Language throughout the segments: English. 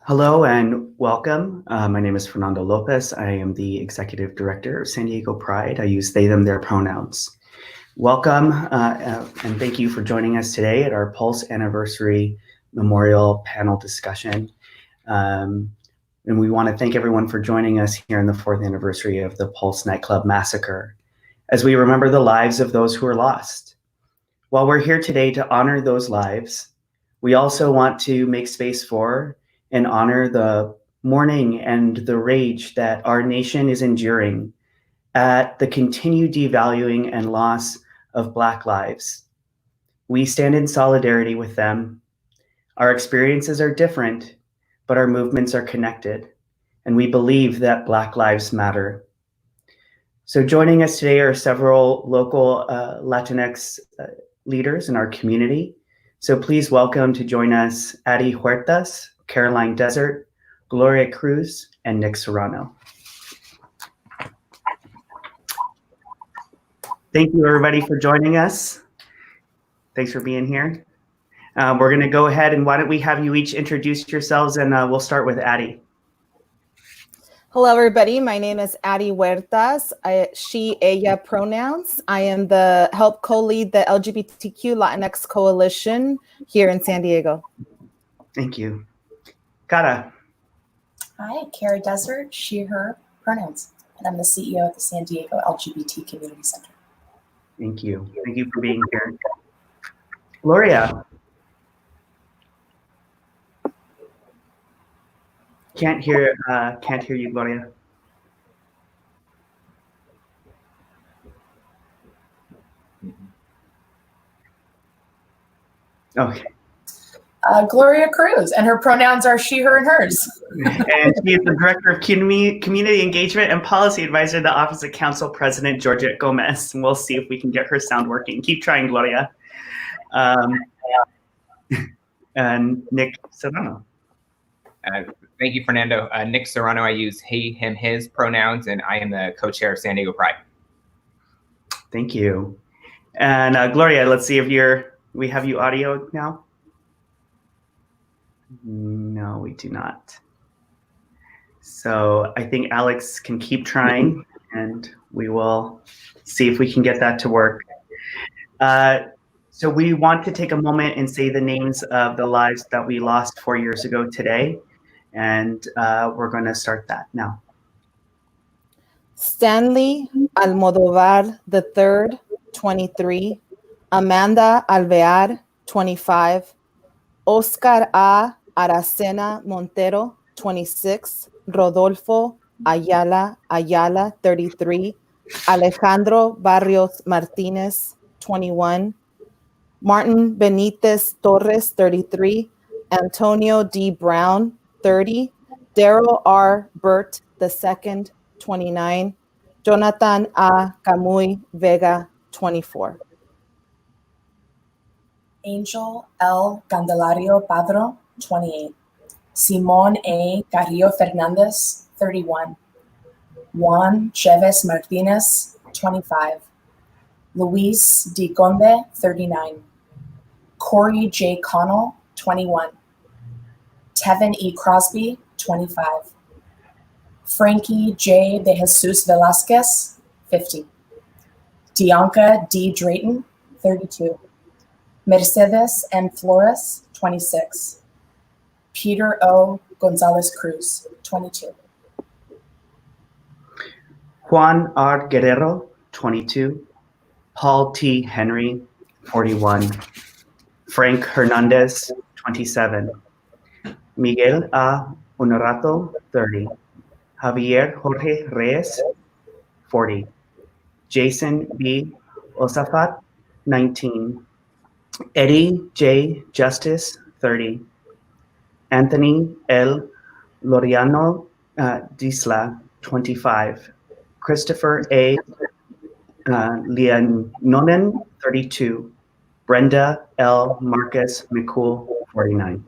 Hello and welcome. My name is Fernando López. I am the Executive Director of San Diego Pride. I use they, them, their pronouns. Welcome and thank you for joining us today at our Pulse Anniversary Memorial Panel Discussion. And we want to thank everyone for joining us here in the 4th anniversary of the Pulse Nightclub massacre, as we remember the lives of those who were lost. While we're here today to honor those lives, we also want to make space for and honor the mourning and the rage that our nation is enduring at the continued devaluing and loss of Black lives. We stand in solidarity with them. Our experiences are different, but our movements are connected, and we believe that Black lives matter. So joining us today are several local Latinx leaders in our community. So please welcome to join us Addie Huertas, Caroline Desert, Gloria Cruz, and Nick Serrano. Thank you everybody for joining us. Thanks for being here. We're gonna go ahead and why don't we have you each introduce yourselves, and we'll start with Addie. Hello, everybody. My name is Addie Huertas. She, ella pronouns. I am the help co-lead the LGBTQ Latinx coalition here in San Diego. Thank you. Cara. Hi, Cara Desert, she, her pronouns. And I'm the CEO of the San Diego LGBT Community Center. Thank you. Thank you for being here. Gloria. Can't hear you, Gloria. Okay. Gloria Cruz, and her pronouns are she, her, and hers. And she is the Director of Community Engagement and Policy Advisor at the Office of Council President Georgette Gómez. And we'll see if we can get her sound working. Keep trying, Gloria. And Nick Serrano. Thank you, Fernando. Nick Serrano, I use he, him, his pronouns, and I am the co-chair of San Diego Pride. Thank you. And Gloria, let's see if we have you audio now. No, we do not. So I think Alex can keep trying, and we will see if we can get that to work. So we want to take a moment and say the names of the lives that we lost 4 years ago today. And we're going to start that now. Stanley Almodovar III, 23. Amanda Alvear, 25. Oscar A. Aracena Montero, 26. Rodolfo Ayala, 33. Alejandro Barrios Martinez, 21. Martin Benitez Torres, 33. Antonio D. Brown, 30. Daryl R. Burt II, 29. Jonathan A. Camuy Vega, 24. Angel L. Candelario Padro, 28. Simon A. Carrillo Fernandez, 31. Juan Chavez Martinez, 25. Luis D. Conde, 39. Corey J. Connell, 21. Tevin E. Crosby, 25. Frankie J. De Jesus Velasquez, 50. Dianca D. Drayton, 32. Mercedes M. Flores, 26. Peter O. Gonzalez Cruz, 22. Juan R. Guerrero, 22. Paul T. Henry, 41. Frank Hernandez, 27. Miguel A. Honorato, 30. Javier Jorge Reyes, 40. Jason B. Osafat, 19. Eddie J. Justice, 30. Anthony L. Loriano Disla, 25. Christopher A. Lianonen, 32. Brenda L. Marcus McCool, 49.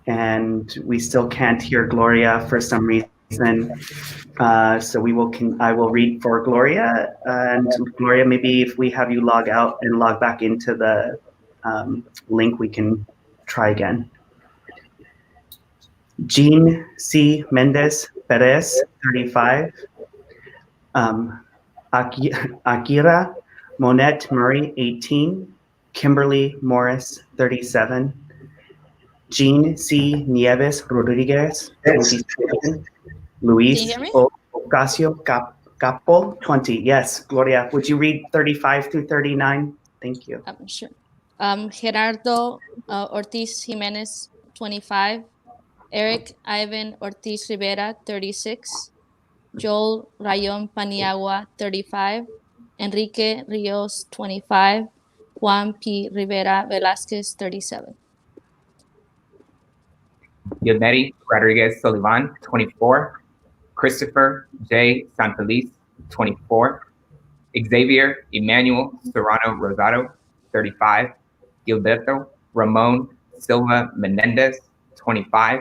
And we still can't hear Gloria for some reason. So I will read for Gloria. And Gloria, maybe if we have you log out and log back into the link, we can try again. Jean C. Mendez Perez, 35. Akira Monette Murray, 18. Kimberly Morris, 37. Jean C. Nieves Rodriguez, 27. Luis Can you hear me? Ocasio Capo, 20. Yes, Gloria, would you read 35 through 39? Thank you. Sure. Gerardo Ortiz Jimenez, 25. Eric Ivan Ortiz Rivera, 36. Joel Rayon Paniagua, 35. Enrique Rios, 25. Juan P. Rivera Velázquez, 37. Yoneri Rodriguez Sullivan, 24. Christopher J. Santeliz, 24. Xavier Emmanuel Serrano Rosado, 35. Gilberto Ramon Silva Menendez, 25.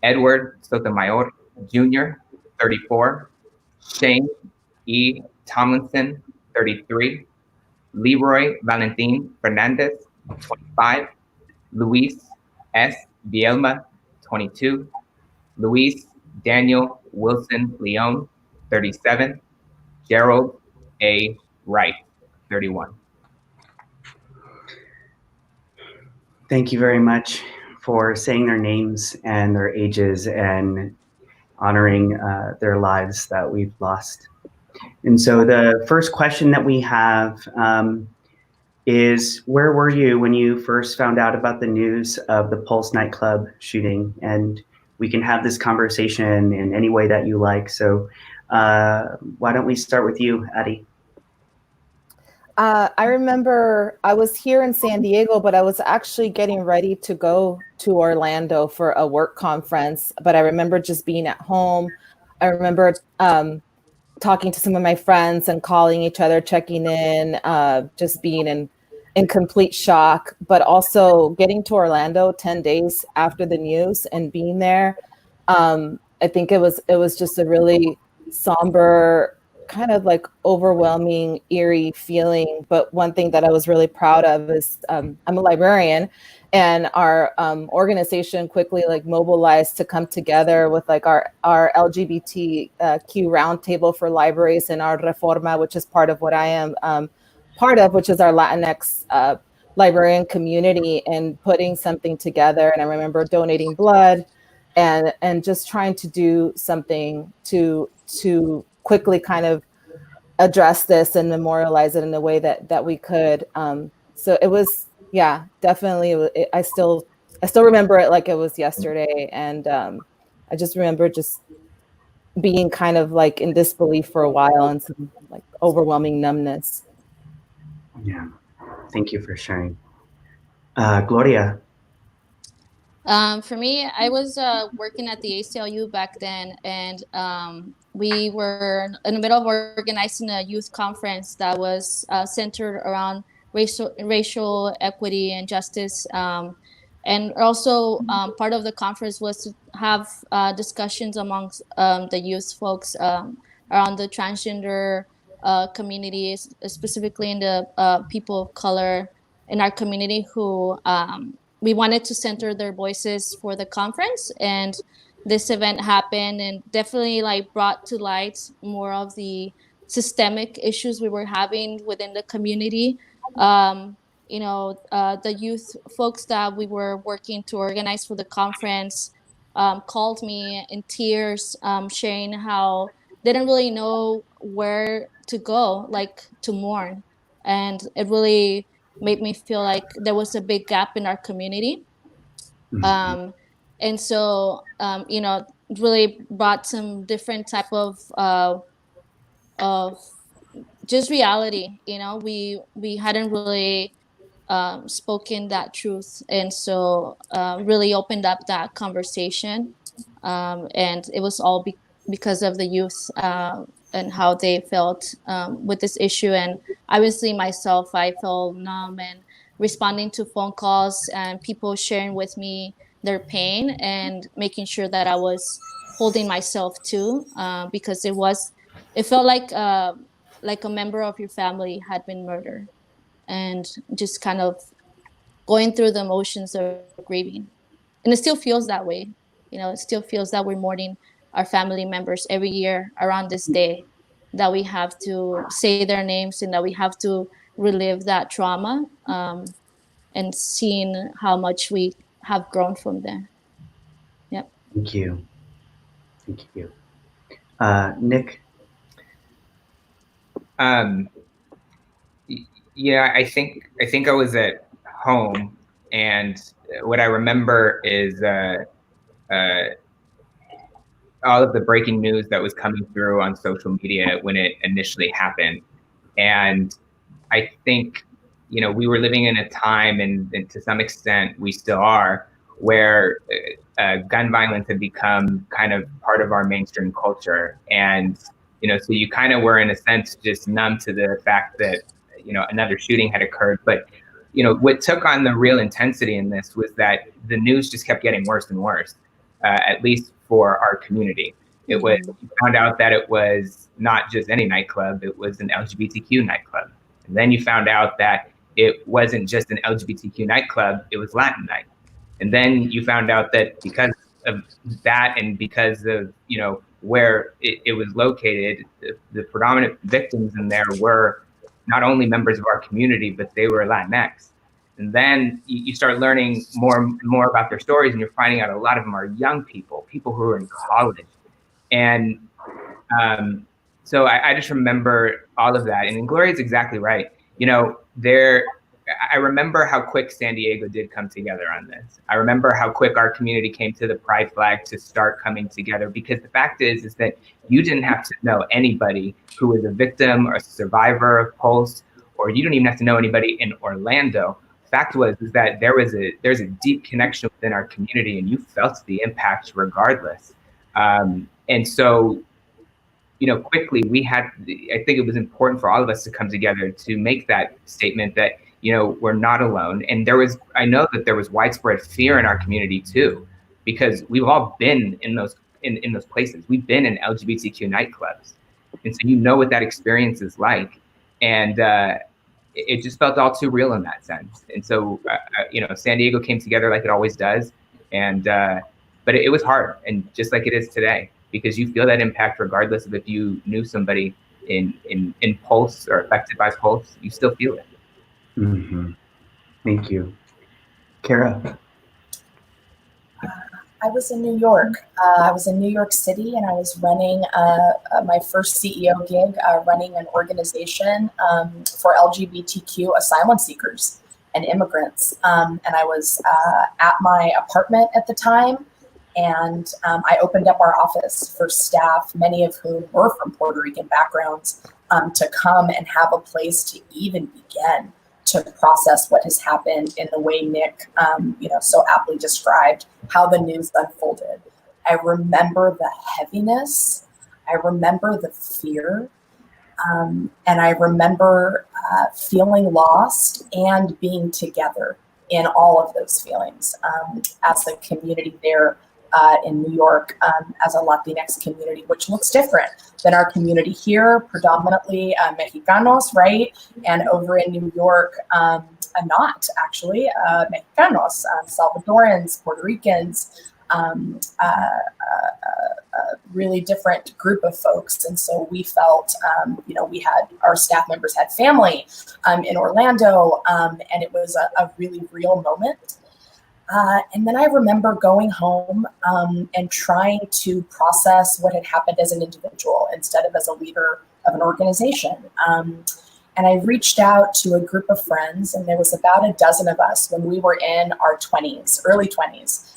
Edward Sotomayor Jr., 34. Shane E. Tomlinson, 33. Leroy Valentin Fernandez, 25. Luis S. Bielma, 22. Luis Daniel Wilson Leon, 37. Gerald A. Wright, 31. Thank you very much for saying their names and their ages and honoring their lives that we've lost. And so the first question that we have is, where were you when you first found out about the news of the Pulse Nightclub shooting? And we can have this conversation in any way that you like. So why don't we start with you, Addie? I remember I was here in San Diego, but I was actually getting ready to go to Orlando for a work conference. But I remember just being at home. I remember talking to some of my friends and calling each other, checking in, just being in complete shock, but also getting to Orlando 10 days after the news and being there. I think it was just a really somber, kind of like overwhelming, eerie feeling. But one thing that I was really proud of is I'm a librarian, and our organization quickly like mobilized to come together with like our LGBTQ roundtable for libraries and our Reforma, which is part of what I am part of, which is our Latinx librarian community, and putting something together. And I remember donating blood and just trying to do something to quickly kind of address this and memorialize it in the way that we could. So it was, yeah, definitely. I still remember it like it was yesterday. And I just remember just being kind of like in disbelief for a while and some like overwhelming numbness. Yeah, thank you for sharing. Gloria. For me, I was working at the ACLU back then, and we were in the middle of organizing a youth conference that was centered around racial equity and justice. And also part of the conference was to have discussions amongst the youth folks around the transgender communities, specifically in the people of color in our community who we wanted to center their voices for the conference. And this event happened and definitely like brought to light more of the systemic issues we were having within the community. The youth folks that we were working to organize for the conference called me in tears, sharing how they didn't really know where to go, like to mourn. And it really made me feel like there was a big gap in our community. And so, it really brought some different type of just reality. We hadn't really spoken that truth. And so really opened up that conversation. And it was all because of the youth and how they felt with this issue. And obviously myself, I felt numb and responding to phone calls and people sharing with me their pain and making sure that I was holding myself too, because it felt like a member of your family had been murdered, and just kind of going through the emotions of grieving. And it still feels that way. It still feels that we're mourning our family members every year around this day, that we have to say their names and that we have to relive that trauma, and seeing how much we have grown from there. Yep. Thank you. Thank you. Nick? Yeah, I think I was at home, and what I remember is all of the breaking news that was coming through on social media when it initially happened. And I think, we were living in a time, and to some extent we still are, where gun violence had become kind of part of our mainstream culture. And, so you kind of were, in a sense, just numb to the fact that, another shooting had occurred. But, what took on the real intensity in this was that the news just kept getting worse and worse, at least for our community. It was, you found out that it was not just any nightclub, it was an LGBTQ nightclub. And then you found out that it wasn't just an LGBTQ nightclub, it was Latin night. And then you found out that because of that, and because of, where it was located, the predominant victims in there were not only members of our community, but they were Latinx. And then you start learning more and more about their stories, and you're finding out a lot of them are young people who are in college. And so I just remember all of that. And Gloria's exactly right. I remember how quick San Diego did come together on this. I remember how quick our community came to the pride flag to start coming together, because the fact is that you didn't have to know anybody who was a victim or a survivor of Pulse, or you don't even have to know anybody in Orlando. Fact is that there's a deep connection within our community, and you felt the impact regardless. And so, quickly I think it was important for all of us to come together to make that statement that, we're not alone. And I know that there was widespread fear in our community too, because we've all been in those places. We've been in LGBTQ nightclubs. And so what that experience is like. And it just felt all too real in that sense. And so, San Diego came together like it always does. And, but it was hard, and just like it is today, because you feel that impact regardless of if you knew somebody in Pulse or affected by Pulse, you still feel it. Mm-hmm. Thank you. Kara? I was in New York. I was in New York City, and I was running my first CEO gig, running an organization for LGBTQ asylum seekers and immigrants. And I was at my apartment at the time, and I opened up our office for staff, many of whom were from Puerto Rican backgrounds, to come and have a place to even begin to process what has happened in the way Nick, so aptly described how the news unfolded. I remember the heaviness. I remember the fear. And I remember feeling lost and being together in all of those feelings as a community there in New York, as a Latinx community, which looks different than our community here, predominantly Mexicanos, right? And over in New York, not actually Mexicanos, Salvadorans, Puerto Ricans, really different group of folks. And so we felt, our staff members had family in Orlando, and it was a really real moment. And then I remember going home and trying to process what had happened as an individual instead of as a leader of an organization. And I reached out to a group of friends, and there was about a dozen of us when we were in our 20s, early 20s,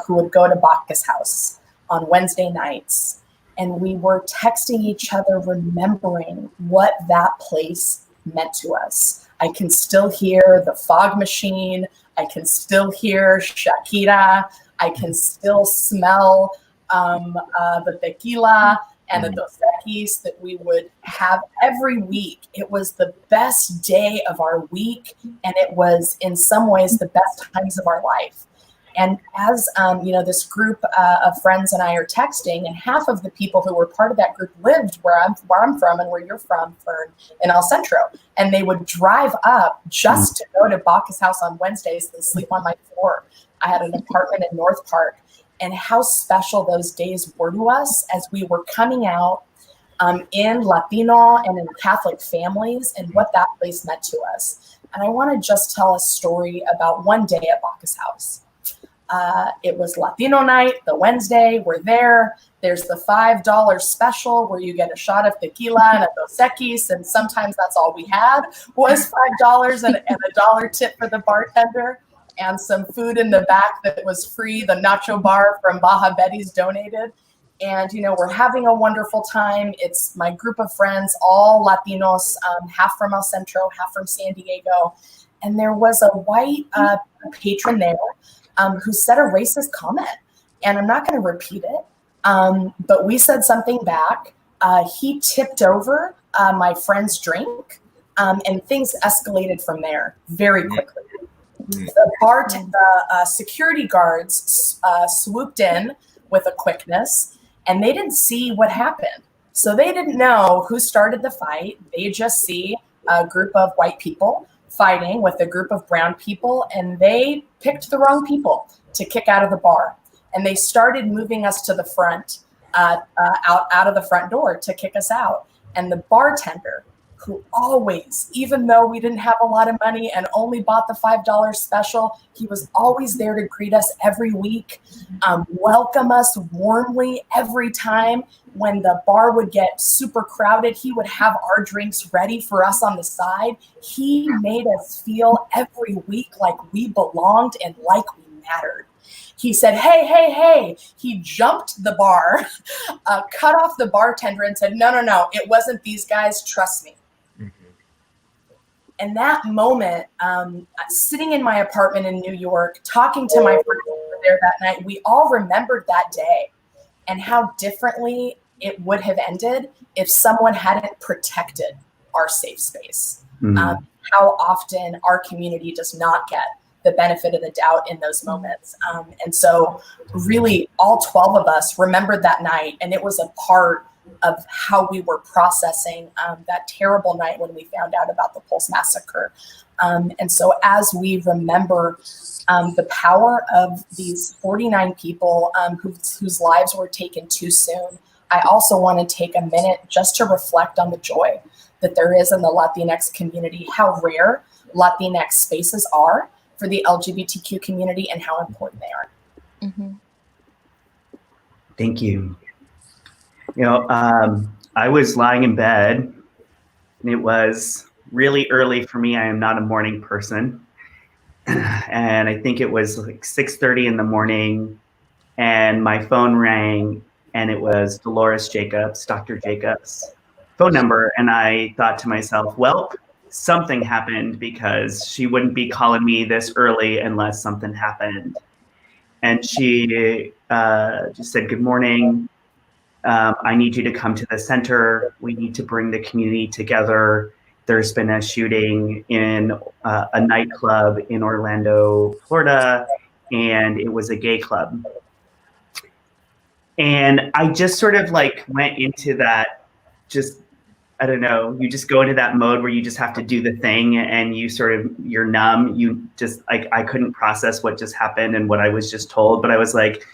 who would go to Bacchus House on Wednesday nights. And we were texting each other, remembering what that place meant to us. I can still hear the fog machine. I can still hear Shakira. I can still smell the tequila and the Dos Equis that we would have every week. It was the best day of our week, and it was in some ways the best times of our life. And as this group of friends and I are texting, and half of the people who were part of that group lived where I'm from and where you're from, Fern, in El Centro. And they would drive up just to go to Bacchus House on Wednesdays and sleep on my floor. I had an apartment in North Park, and how special those days were to us as we were coming out in Latino and in Catholic families, and what that place meant to us. And I want to just tell a story about one day at Bacchus House. It was Latino night, the Wednesday. We're there. There's the $5 special where you get a shot of tequila and a Dos Equis, and sometimes that's all we had was $5 and a dollar tip for the bartender, and some food in the back that was free. The nacho bar from Baja Betty's donated. And, we're having a wonderful time. It's my group of friends, all Latinos, half from El Centro, half from San Diego. And there was a white patron there who said a racist comment. And I'm not going to repeat it, but we said something back. He tipped over my friend's drink, and things escalated from there very quickly. The security guards swooped in with a quickness, and they didn't see what happened. So they didn't know who started the fight. They just see a group of white people fighting with a group of brown people, and they picked the wrong people to kick out of the bar. And they started moving us to the front, out of the front door to kick us out. And the bartender, who always, even though we didn't have a lot of money and only bought the $5 special, he was always there to greet us every week, welcome us warmly every time. When the bar would get super crowded, he would have our drinks ready for us on the side. He made us feel every week like we belonged and like we mattered. He said, hey, hey, hey. He jumped the bar, cut off the bartender and said, no, it wasn't these guys, trust me. And that moment, sitting in my apartment in New York, talking to my friends who were there that night, we all remembered that day and how differently it would have ended if someone hadn't protected our safe space. How often our community does not get the benefit of the doubt in those moments. And so really all 12 of us remembered that night, and it was a part of how we were processing that terrible night when we found out about the Pulse massacre. And so as we remember the power of these 49 people whose lives were taken too soon, I also want to take a minute just to reflect on the joy that there is in the Latinx community, how rare Latinx spaces are for the LGBTQ community and how important they are. Mm-hmm. Thank you. I was lying in bed, and it was really early for me. I am not a morning person. And I think it was like 6:30 in the morning, and my phone rang, and it was Dolores Jacobs, Dr. Jacobs' phone number. And I thought to myself, well, something happened, because she wouldn't be calling me this early unless something happened. And she just said, good morning. I need you to come to the center. We need to bring the community together. There's been a shooting in a nightclub in Orlando, Florida, and it was a gay club. And I just sort of like went into that, I don't know, you just go into that mode where you just have to do the thing, and you're numb. You just, I couldn't process what just happened and what I was just told, but I was like,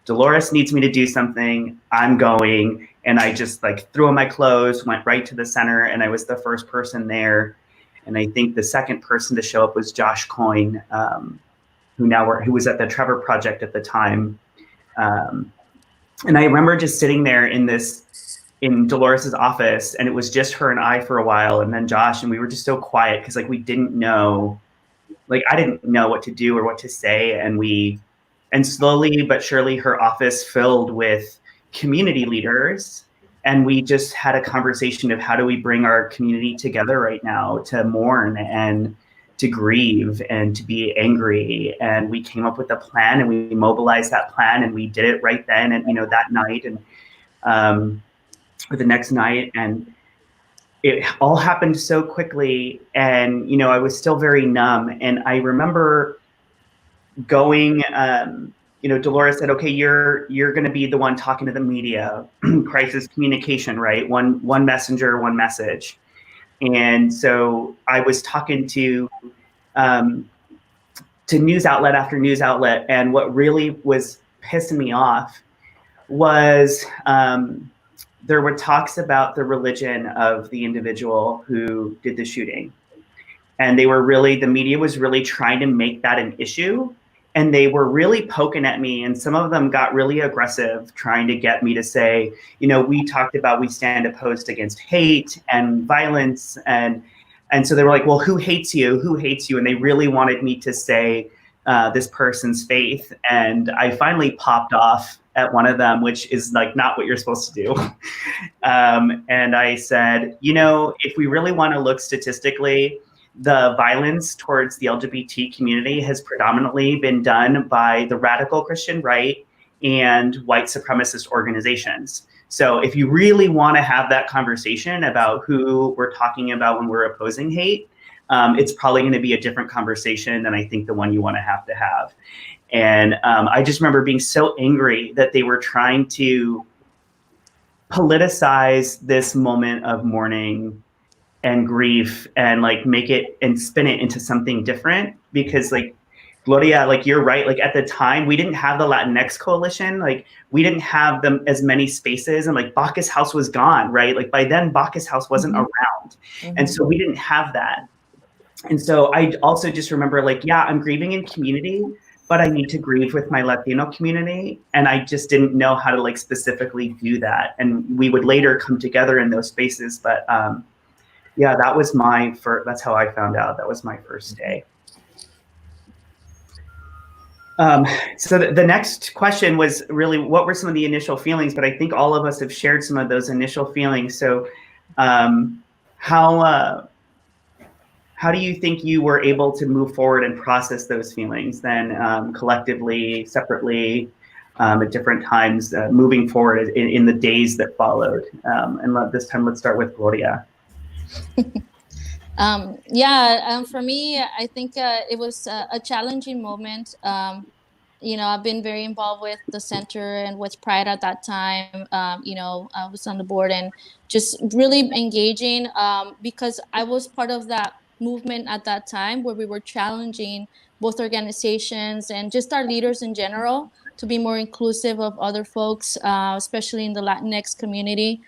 Dolores needs me to do something. I'm going. And I just like threw on my clothes, went right to the center, and I was the first person there. And I think the second person to show up was Josh Coyne, who was at the Trevor Project at the time. And I remember just sitting there in Dolores's office, and it was just her and I for a while, and then Josh, and we were just so quiet because we didn't know, I didn't know what to do or what to say. And slowly but surely her office filled with community leaders. And we just had a conversation of how do we bring our community together right now to mourn and to grieve and to be angry. And we came up with a plan, and we mobilized that plan, and we did it right then and, that night and or the next night. And it all happened so quickly. And, I was still very numb. And I remember going, Dolores said, okay, you're going to be the one talking to the media, crisis communication, right? One messenger, one message. And so I was talking to news outlet after news outlet, and what really was pissing me off was there were talks about the religion of the individual who did the shooting. And the media was really trying to make that an issue. And they were really poking at me. And some of them got really aggressive, trying to get me to say, we talked about we stand opposed against hate and violence. And so they were like, well, who hates you? Who hates you? And they really wanted me to say this person's faith. And I finally popped off at one of them, which is like not what you're supposed to do. And I said, if we really want to look statistically, the violence towards the LGBT community has predominantly been done by the radical Christian right and white supremacist organizations. So if you really want to have that conversation about who we're talking about when we're opposing hate, it's probably going to be a different conversation than I think the one you want to have. And I just remember being so angry that they were trying to politicize this moment of mourning and grief and like make it and spin it into something different, because like Gloria, like you're right, like at the time we didn't have the Latinx coalition, like we didn't have them as many spaces, and like Bacchus House was gone, right? Like by then Bacchus House wasn't around. And so we didn't have that. And so I also just remember like, yeah, I'm grieving in community, but I need to grieve with my Latino community. And I just didn't know how to like specifically do that. And we would later come together in those spaces, but yeah, that was that's how I found out. That was my first day. So the next question was really, what were some of the initial feelings? But I think all of us have shared some of those initial feelings. So how do you think you were able to move forward and process those feelings then collectively, separately, at different times, moving forward in the days that followed? And this time, let's start with Gloria. For me, I think it was a challenging moment. I've been very involved with the center and with Pride at that time. I was on the board and just really engaging because I was part of that movement at that time where we were challenging both organizations and just our leaders in general to be more inclusive of other folks, especially in the Latinx community.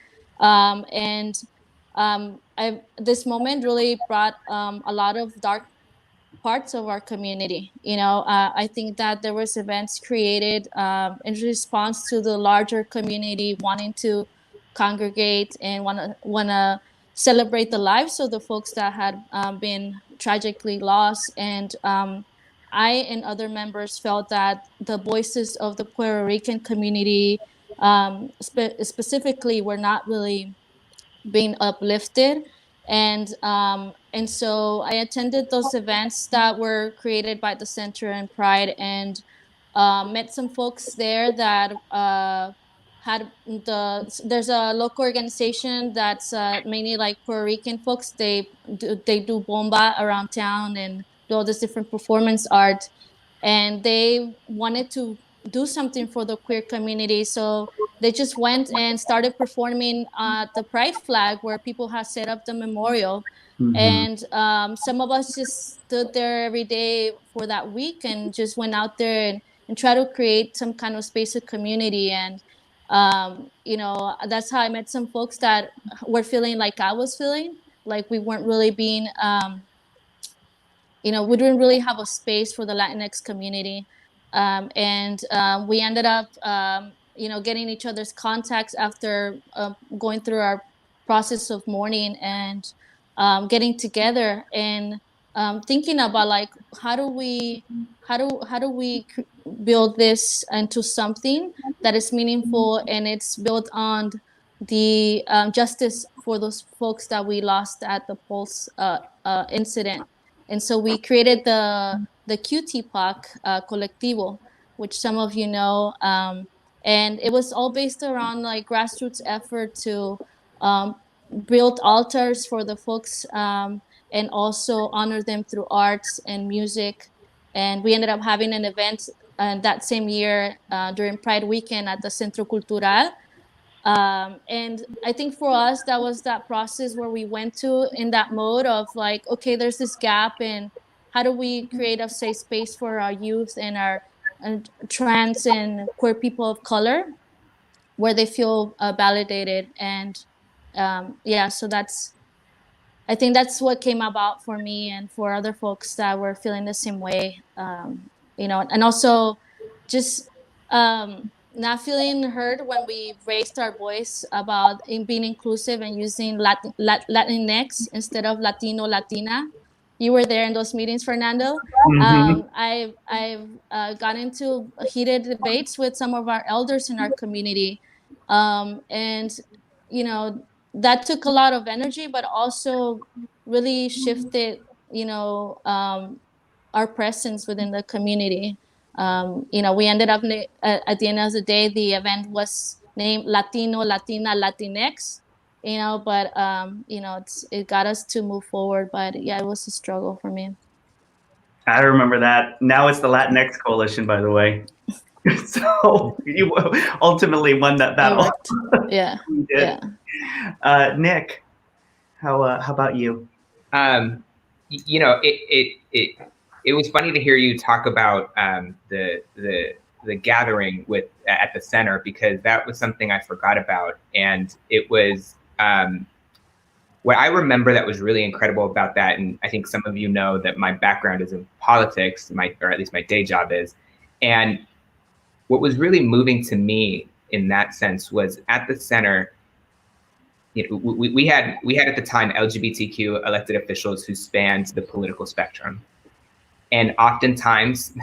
This moment really brought a lot of dark parts of our community. I think that there was events created in response to the larger community wanting to congregate and want to celebrate the lives of the folks that had been tragically lost. And I and other members felt that the voices of the Puerto Rican community specifically were not really being uplifted. And so I attended those events that were created by the Center and Pride, and met some folks there that there's a local organization that's mainly like Puerto Rican folks. They do bomba around town and do all this different performance art, and they wanted to do something for the queer community. So they just went and started performing the Pride flag where people have set up the memorial. And some of us just stood there every day for that week and just went out there and try to create some kind of space of community. And that's how I met some folks that were feeling like I was feeling, like we weren't really being we didn't really have a space for the Latinx community. We ended up, getting each other's contacts after going through our process of mourning and getting together and thinking about like, how do we build this into something that is meaningful, and it's built on the justice for those folks that we lost at the Pulse incident. And so we created the QTPOC Colectivo, which some of you know, and it was all based around like grassroots effort to build altars for the folks and also honor them through arts and music. And we ended up having an event that same year during Pride Weekend at the Centro Cultural. And I think for us, that was that process where we went to in that mode of like, okay, there's this gap, and how do we create a safe space for our youth and our trans and queer people of color where they feel validated. And yeah, so I think that's what came about for me and for other folks that were feeling the same way, and also just not feeling heard when we raised our voice about being inclusive and using Latinx instead of Latino, Latina. You were there in those meetings, Fernando. Mhm. I've got into heated debates with some of our elders in our community, and you know that took a lot of energy, but also really shifted, our presence within the community. We ended up at the end of the day, the event was named Latino, Latina, Latinx. But it got us to move forward. But yeah, it was a struggle for me. I remember that. Now it's the Latinx Coalition, by the way. So you ultimately won that battle. Yeah. You did. Yeah. Nick, how about you? It was funny to hear you talk about the gathering at the center, because that was something I forgot about, and it was what I remember that was really incredible about that. And I think some of you know that my background is in politics, or at least my day job is, and what was really moving to me in that sense was at the center. We had at the time LGBTQ elected officials who spanned the political spectrum, and oftentimes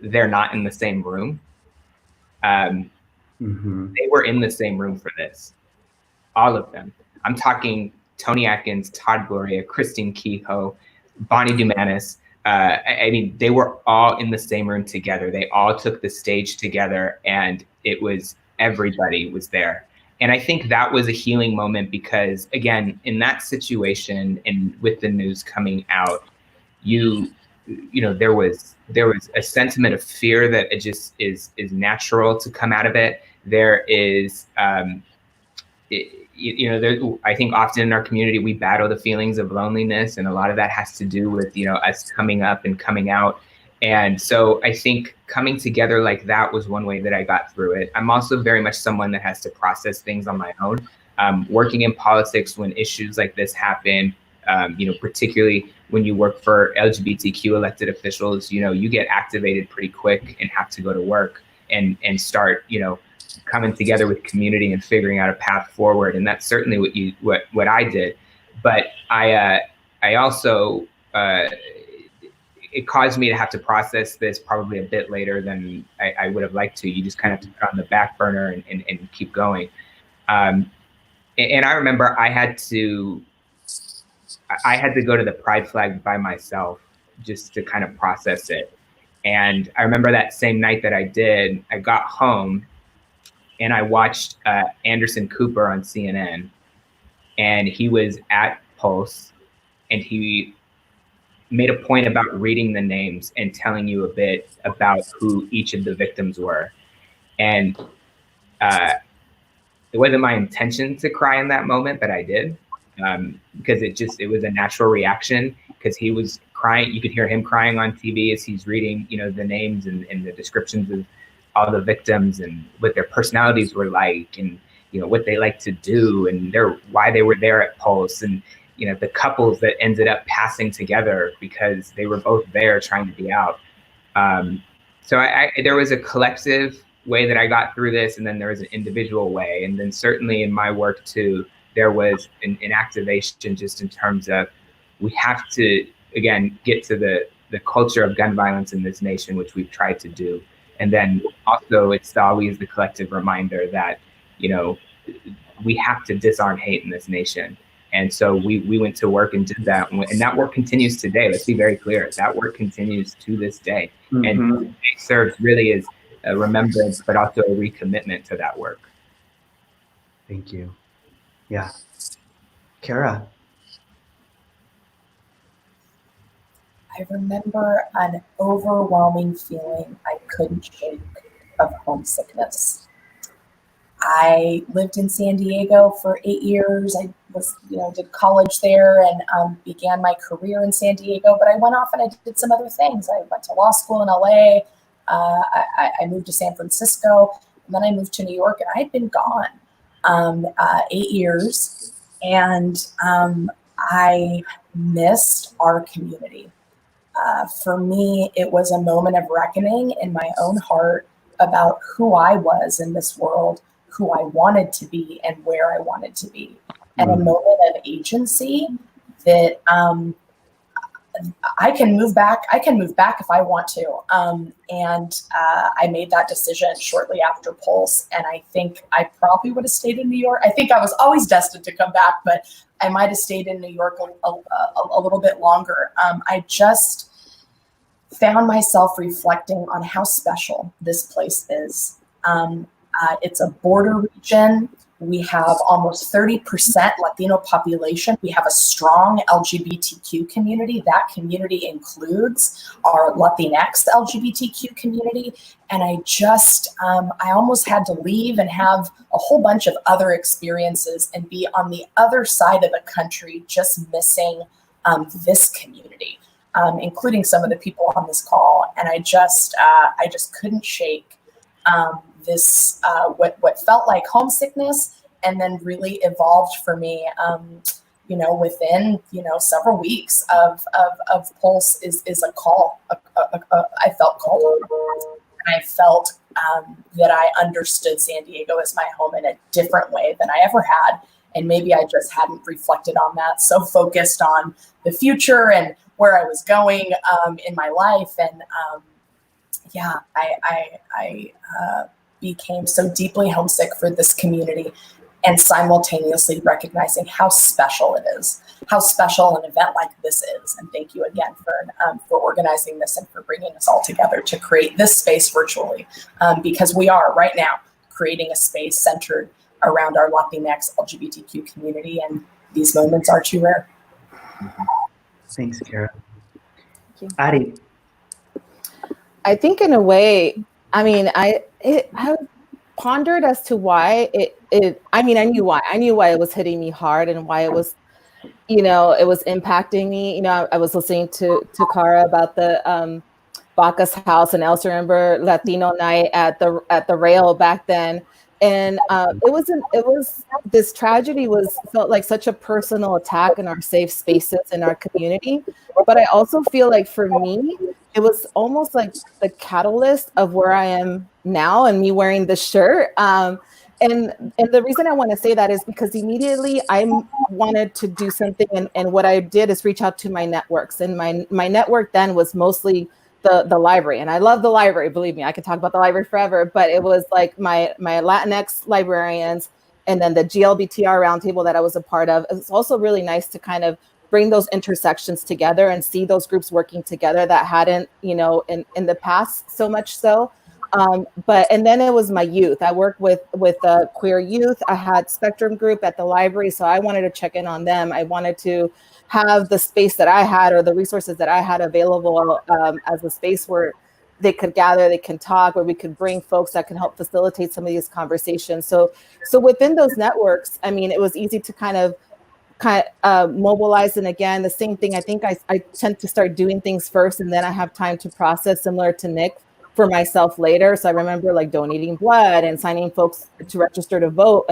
they're not in the same room. They were in the same room for this, all of them. I'm talking Tony Atkins, Todd Gloria, Christine Kehoe, Bonnie Dumanis. I mean, they were all in the same room together. They all took the stage together, and it was, everybody was there. And I think that was a healing moment, because again, in that situation and with the news coming out, there was a sentiment of fear that it just is natural to come out of it. There is, I think often in our community, we battle the feelings of loneliness, and a lot of that has to do with, us coming up and coming out. And so I think coming together like that was one way that I got through it. I'm also very much someone that has to process things on my own. Working in politics, when issues like this happen, particularly when you work for LGBTQ elected officials, you get activated pretty quick and have to go to work and start, coming together with community and figuring out a path forward. And that's certainly what I did. But I also, it caused me to have to process this probably a bit later than I would have liked to. You just kind of have to put it on the back burner and keep going. And I remember I had to go to the Pride flag by myself just to kind of process it. And I remember that same night that I did, I got home and I watched Anderson Cooper on CNN, and he was at Pulse, and he made a point about reading the names and telling you a bit about who each of the victims were. And it wasn't my intention to cry in that moment, but I did, because it was a natural reaction, because he was crying. You could hear him crying on TV as he's reading, the names and the descriptions of all the victims and what their personalities were like, and what they like to do, and why they were there at Pulse, and the couples that ended up passing together because they were both there trying to be out. So there was a collective way that I got through this, and then there was an individual way, and then certainly in my work too, there was an activation just in terms of, we have to again get to the culture of gun violence in this nation, which we've tried to do. And then also it's always the collective reminder that, we have to disarm hate in this nation. And so we went to work and did that. And that work continues today. Let's be very clear. That work continues to this day. And it serves really as a remembrance, but also a recommitment to that work. Thank you. Yeah. Kara. I remember an overwhelming feeling I couldn't shake of homesickness. I lived in San Diego for 8 years. I was, did college there and began my career in San Diego, but I went off and I did some other things. I went to law school in LA. I moved to San Francisco, and then I moved to New York, and I had been gone 8 years, and I missed our community. For me, it was a moment of reckoning in my own heart about who I was in this world, who I wanted to be, and where I wanted to be, and a moment of agency that I can move back. I can move back if I want to. I made that decision shortly after Pulse, and I think I probably would have stayed in New York. I think I was always destined to come back, but I might have stayed in New York a little bit longer. I just found myself reflecting on how special this place is. It's a border region. We have almost 30% Latino population. We have a strong LGBTQ community. That community includes our Latinx LGBTQ community. And I almost had to leave and have a whole bunch of other experiences and be on the other side of the country, just missing this community, including some of the people on this call. And I just couldn't shake this what felt like homesickness, and then really evolved for me within several weeks of Pulse is a call. I felt called, and I felt that I understood San Diego as my home in a different way than I ever had, and maybe I just hadn't reflected on that, so focused on the future and where I was going in my life. And I became so deeply homesick for this community, and simultaneously recognizing how special it is, how special an event like this is. And thank you again for organizing this and for bringing us all together to create this space virtually, because we are right now creating a space centered around our Latinx LGBTQ community, and these moments are too rare. Thanks, Kara. Thank you. Adi. I think in a way, I pondered as to why I knew why. I knew why it was hitting me hard and why it was, it was impacting me. I was listening to Kara about the Bacchus House, and I also remember Latino night at the Rail back then. And this tragedy felt like such a personal attack in our safe spaces in our community. But I also feel like for me, it was almost like the catalyst of where I am now and me wearing this shirt. And the reason I want to say that is because immediately I wanted to do something. And what I did is reach out to my networks. And my network then was mostly the library. And I love the library, believe me, I could talk about the library forever, but it was like my Latinx librarians, and then the GLBTR roundtable that I was a part of. It's also really nice to kind of bring those intersections together and see those groups working together that hadn't, in the past so much so. And then it was my youth. I worked with queer youth. I had Spectrum Group at the library, so I wanted to check in on them. I wanted to have the space that I had, or the resources that I had available as a space where they could gather, they can talk, where we could bring folks that can help facilitate some of these conversations. So within those networks, it was easy to kind of mobilize. And again, the same thing, I think I tend to start doing things first, and then I have time to process, similar to Nick, for myself later. So I remember like donating blood and signing folks to register to vote.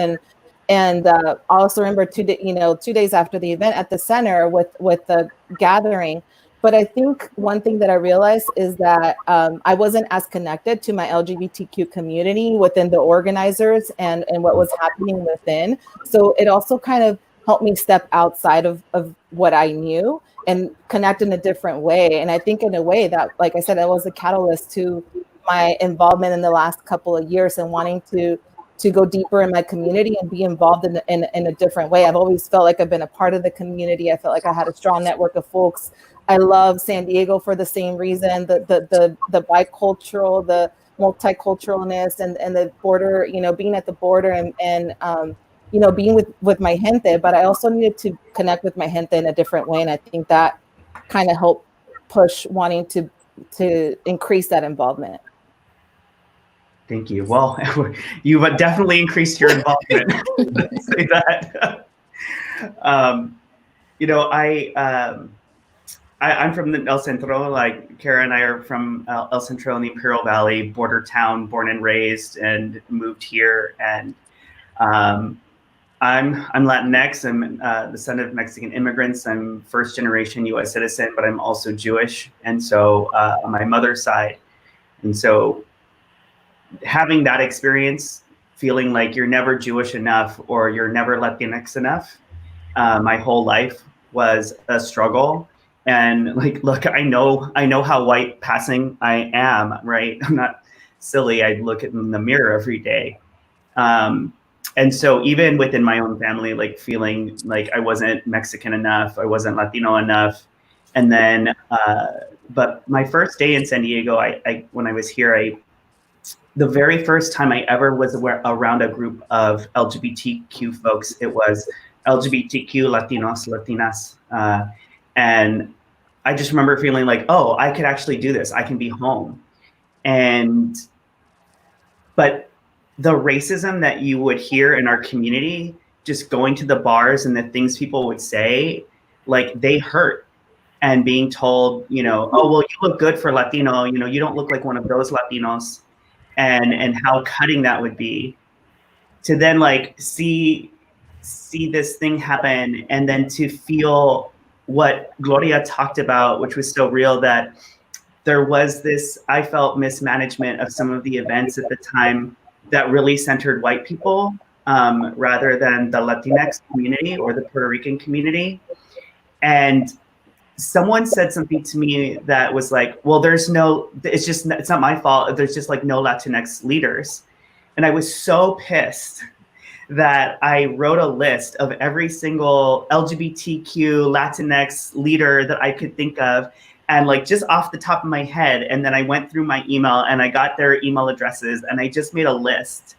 And I also remember 2 days after the event at the center with the gathering. But I think one thing that I realized is that I wasn't as connected to my LGBTQ community within the organizers and what was happening within. So it also kind of helped me step outside of what I knew and connect in a different way. And I think in a way that, like I said, that was a catalyst to my involvement in the last couple of years and wanting to go deeper in my community and be involved in a different way. I've always felt like I've been a part of the community. I felt like I had a strong network of folks. I love San Diego for the same reason, the bicultural, the multiculturalness and the border, being at the border and being with my gente, but I also needed to connect with my gente in a different way. And I think that kind of helped push wanting to increase that involvement. Thank you. Well, you've definitely increased your involvement. Let's say that. You know, I'm from the El Centro. Like Kara and I are from El Centro in the Imperial Valley, border town, born and raised, and moved here. And I'm Latinx. I'm the son of Mexican immigrants. I'm first generation U.S. citizen, but I'm also Jewish, and so on my mother's side. And so having that experience, feeling like you're never Jewish enough or you're never Latinx enough, my whole life was a struggle. And like, look, I know how white passing I am, right? I'm not silly. I look in the mirror every day. And so even within my own family, like feeling like I wasn't Mexican enough, I wasn't Latino enough. And then, but my first day in San Diego, when I was here, the very first time I ever was around a group of LGBTQ folks, it was LGBTQ Latinos, Latinas. And I just remember feeling like, oh, I could actually do this. I can be home. But the racism that you would hear in our community, just going to the bars and the things people would say, like they hurt. And being told, you know, oh, well, you look good for Latino, you know, you don't look like one of those Latinos. And how cutting that would be, to then like see this thing happen, and then to feel what Gloria talked about, which was so real, that there was this, I felt, mismanagement of some of the events at the time that really centered white people rather than the Latinx community or the Puerto Rican community. And someone said something to me that was like, well, it's not my fault. There's just like no Latinx leaders. And I was so pissed that I wrote a list of every single LGBTQ Latinx leader that I could think of, and like just off the top of my head. And then I went through my email and I got their email addresses, and I just made a list,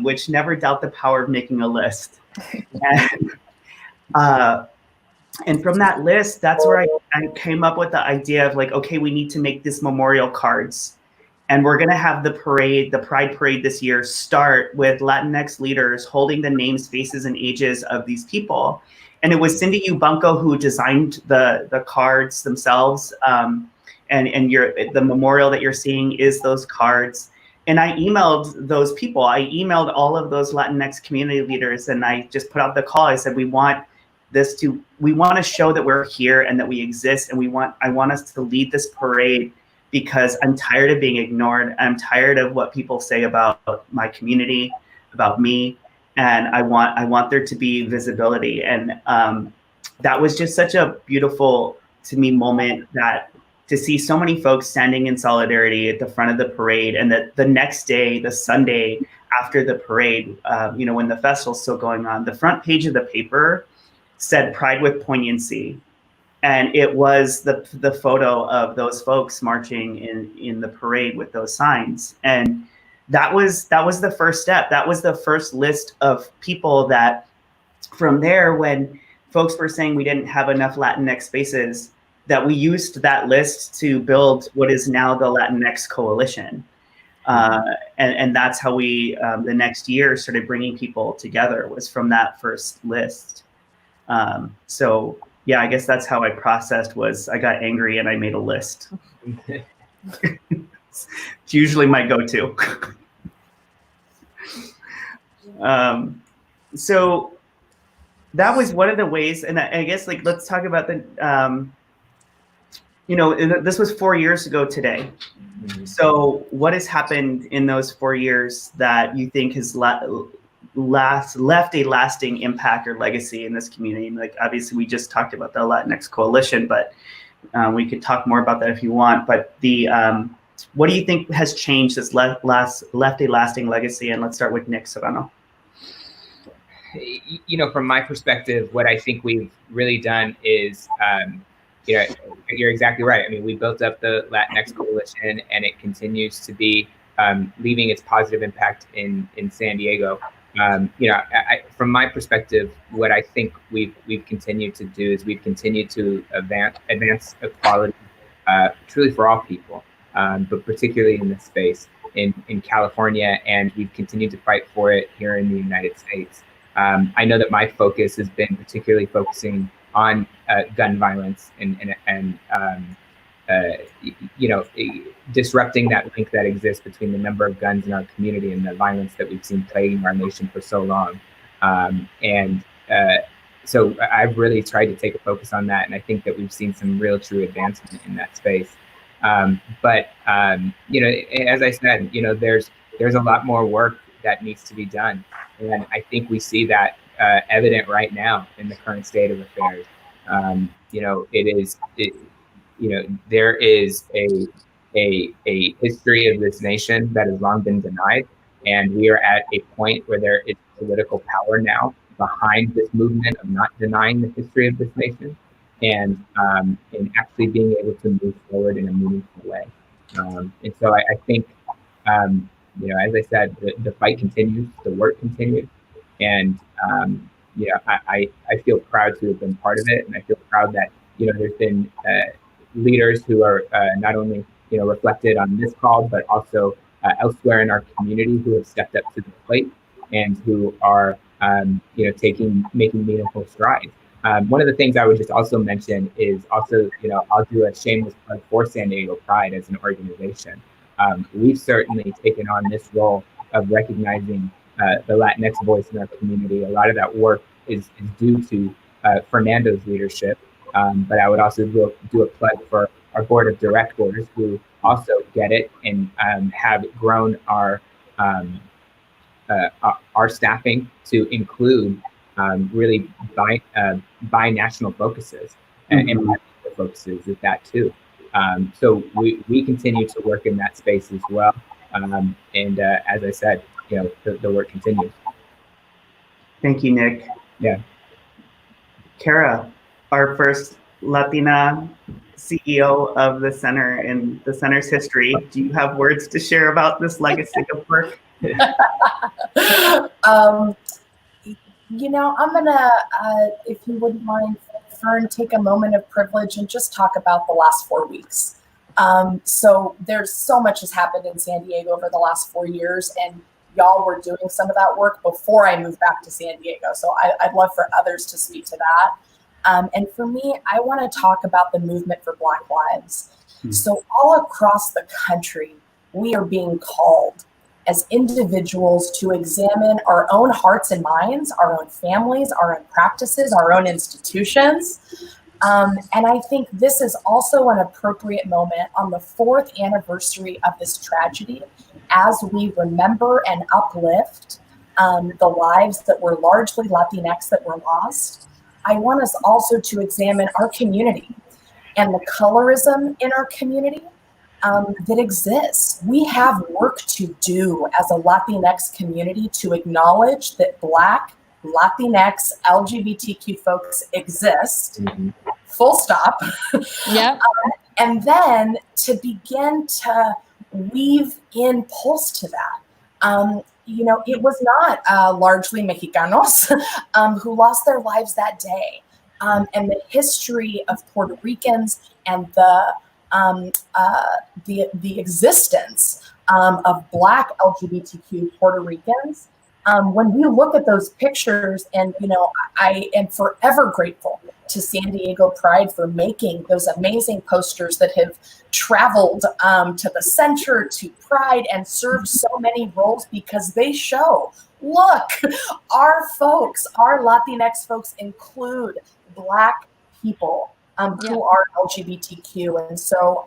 which never doubt the power of making a list. And from that list, that's where I came up with the idea of like, okay, we need to make this memorial cards. And we're gonna have the Pride Parade this year start with Latinx leaders holding the names, faces, and ages of these people. And it was Cindy Ubanco who designed the cards themselves. And the memorial that you're seeing is those cards. And I emailed those people. I emailed all of those Latinx community leaders, and I just put out the call. I said, we want to show that we're here and that we exist, and I want us to lead this parade, because I'm tired of being ignored. I'm tired of what people say about my community, about me, and I want there to be visibility. And that was just such a beautiful, to me, moment, that to see so many folks standing in solidarity at the front of the parade, and that the next day, the Sunday after the parade, you know, when the festival's still going on, the front page of the paper said "Pride with Poignancy," and it was the photo of those folks marching in the parade with those signs. And that was the first step. That was the first list of people that, from there, when folks were saying we didn't have enough Latinx spaces, that we used that list to build what is now the Latinx Coalition. And that's how we, the next year, started bringing people together, was from that first list. So yeah, I guess that's how I processed, was I got angry and I made a list. It's usually my go-to. So that was one of the ways, and I guess, like, let's talk about the, you know, this was 4 years ago today. So what has happened in those 4 years that you think has left a lasting impact or legacy in this community? Like, obviously we just talked about the Latinx Coalition, but we could talk more about that if you want. But what do you think has changed that's left a lasting legacy? And let's start with Nick Serrano. You know, from my perspective, what I think we've really done is, you know, you're exactly right. I mean, we built up the Latinx Coalition, and it continues to be leaving its positive impact in San Diego. From my perspective, what I think we've continued to do is we've continued to advance equality truly for all people, but particularly in this space in California, and we've continued to fight for it here in the United States. I know that my focus has been particularly focusing on gun violence and disrupting that link that exists between the number of guns in our community and the violence that we've seen plaguing our nation for so long. So I've really tried to take a focus on that, and I think that we've seen some real true advancement in that space. But as I said, there's a lot more work that needs to be done, and I think we see that evident right now in the current state of affairs. There is a history of this nation that has long been denied, and we are at a point where there is political power now behind this movement of not denying the history of this nation, and actually being able to move forward in a meaningful way. And so I think, as I said, the fight continues, the work continues, and I feel proud to have been part of it, and I feel proud that there's been leaders who are not only reflected on this call, but also elsewhere in our community who have stepped up to the plate and who are making meaningful strides. One of the things I would just also mention is also, I'll do a shameless plug for San Diego Pride as an organization. We've certainly taken on this role of recognizing the Latinx voice in our community. A lot of that work is due to Fernando's leadership, but I would also do a plug for our board of directors who also get it and have grown our staffing to include really bi-national focuses and bi-national focuses at that too. So we continue to work in that space as well. And as I said, the work continues. Thank you, Nick. Yeah. Kara, our first Latina CEO of the center in the center's history. Do you have words to share about this legacy of work? I'm gonna, if you wouldn't mind, Fern, take a moment of privilege and just talk about the last 4 weeks. So there's so much has happened in San Diego over the last 4 years, and y'all were doing some of that work before I moved back to San Diego. So I'd love for others to speak to that. And for me, I want to talk about the movement for Black lives. So all across the country, we are being called as individuals to examine our own hearts and minds, our own families, our own practices, our own institutions. And I think this is also an appropriate moment on the 4th anniversary of this tragedy as we remember and uplift the lives that were largely Latinx that were lost. I want us also to examine our community and the colorism in our community that exists. We have work to do as a Latinx community to acknowledge that Black, Latinx, LGBTQ folks exist, full stop. Yeah. And then to begin to weave in Pulse to that. It was not largely Mexicanos who lost their lives that day. And the history of Puerto Ricans and the existence of Black LGBTQ Puerto Ricans. When we look at those pictures, and I am forever grateful to San Diego Pride for making those amazing posters that have traveled to the center, to Pride, and served so many roles, because they show, look, our folks, our Latinx folks include Black people who are LGBTQ. And so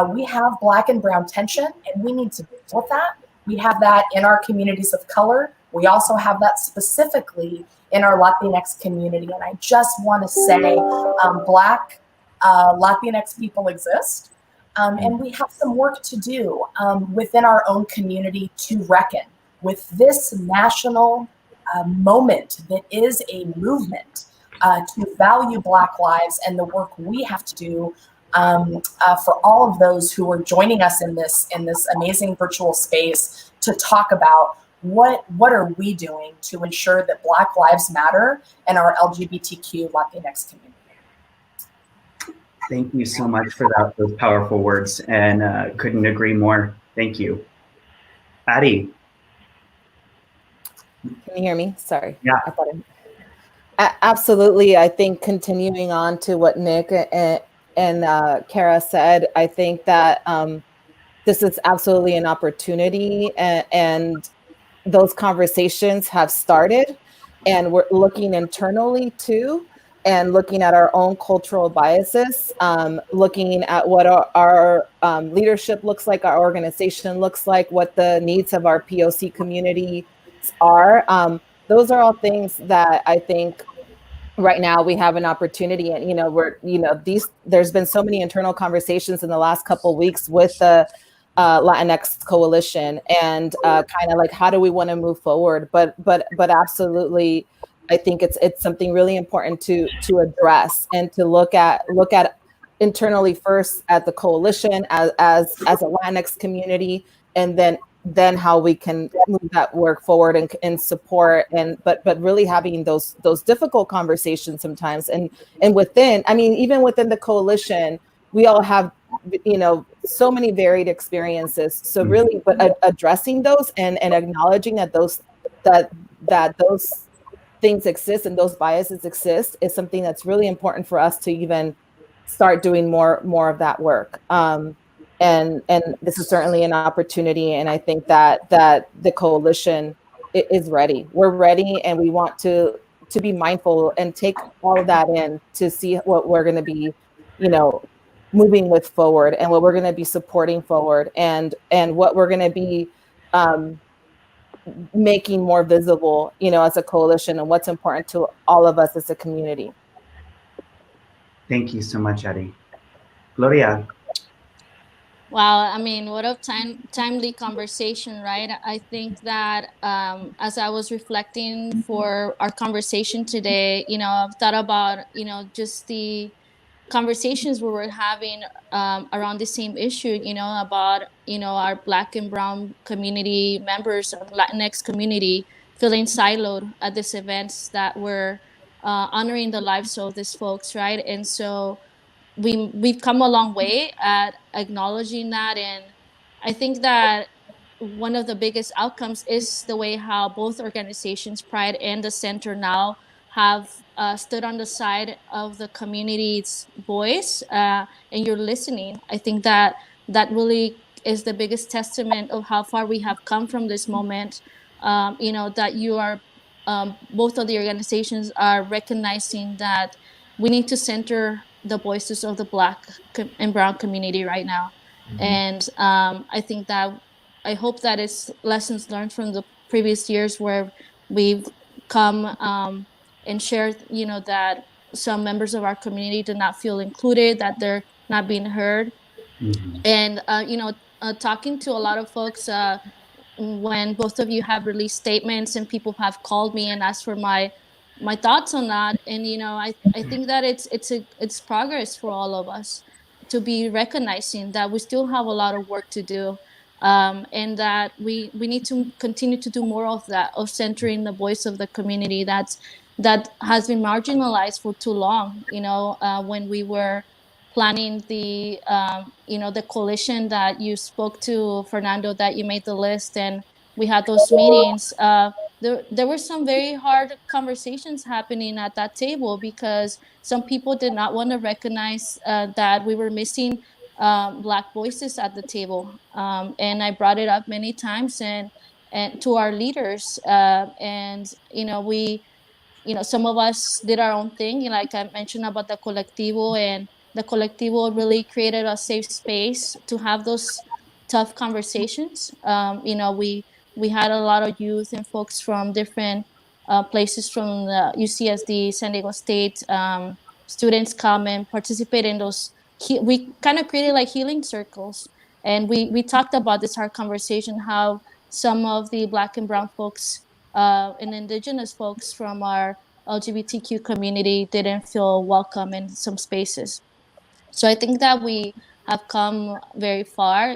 we have Black and brown tension, and we need to deal with that. We have that in our communities of color. We also have that specifically in our Latinx community. And I just want to say Black Latinx people exist. And we have some work to do within our own community to reckon with this national moment that is a movement to value Black lives, and the work we have to do for all of those who are joining us in this amazing virtual space to talk about what are we doing to ensure that Black lives matter and our LGBTQ Latinx community? Thank you so much for those powerful words, and couldn't agree more. Thank you. Addie. Can you hear me? Sorry. Yeah. Absolutely. I think continuing on to what Nick and Kara said, I think that this is absolutely an opportunity, and those conversations have started, and we're looking internally too, and looking at our own cultural biases, looking at what our leadership looks like, our organization looks like, what the needs of our POC community are. Those are all things that I think right now we have an opportunity, and there's been so many internal conversations in the last couple of weeks with the Latinx coalition, and kind of like, how do we want to move forward? But absolutely, I think it's something really important to address, and to look at internally first at the coalition as a Latinx community, and then how we can move that work forward and support, but really having those difficult conversations sometimes, and within, I mean, even within the coalition, we all have, so many varied experiences. So really, but addressing those and acknowledging that those things exist and those biases exist is something that's really important for us to even start doing more of that work. And this is certainly an opportunity, and I think that the coalition is ready. We're ready, and we want to be mindful and take all of that in to see what we're going to be, moving with forward, and what we're going to be supporting forward, and what we're going to be making more visible, as a coalition, and what's important to all of us as a community. Thank you so much, Addie. Gloria. Wow, I mean, what a timely conversation, right? I think that as I was reflecting for our conversation today, I've thought about, just the conversations we were having around the same issue, about, our Black and Brown community members of Latinx community feeling siloed at these events that were honoring the lives of these folks, right? And so we've come a long way at acknowledging that, and I think that one of the biggest outcomes is the way how both organizations, Pride and the Center, now have stood on the side of the community's voice, and you're listening. I think that really is the biggest testament of how far we have come from this moment. That you are, both of the organizations are recognizing that we need to center the voices of the Black and Brown community right now. Mm-hmm. And I think that, I hope that it's lessons learned from the previous years where we've come and shared, that some members of our community do not feel included, that they're not being heard. Mm-hmm. And, talking to a lot of folks, when both of you have released statements and people have called me and asked for my thoughts on that, and I think that it's progress for all of us to be recognizing that we still have a lot of work to do, and that we need to continue to do more of that, of centering the voice of the community that has been marginalized for too long. When we were planning the the coalition that you spoke to, Fernando, that you made the list and we had those meetings, there were some very hard conversations happening at that table, because some people did not want to recognize that we were missing Black voices at the table, and I brought it up many times and to our leaders, and we some of us did our own thing, like I mentioned about the colectivo, and the colectivo really created a safe space to have those tough conversations. We had a lot of youth and folks from different places from the UCSD, San Diego State, students come and participate in those. We kind of created like healing circles, and we talked about this hard conversation, how some of the Black and Brown folks and Indigenous folks from our LGBTQ community didn't feel welcome in some spaces. So I think that we have come very far.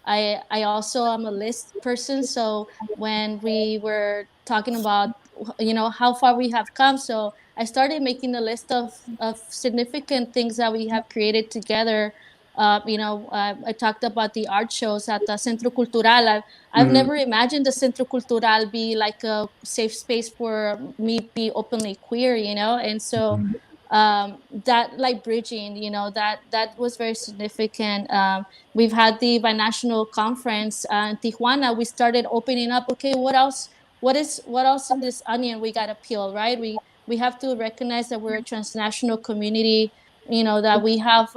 I also am a list person. So when we were talking about, how far we have come, so I started making a list of significant things that we have created together. I talked about the art shows at the Centro Cultural. I've Mhm. never imagined the Centro Cultural be like a safe space for me be openly queer, and so Mhm. that like bridging, that was very significant. We've had the binational conference in Tijuana. We started opening up. Okay, what else in this onion we got to peel, right? We have to recognize that we're a transnational community. That we have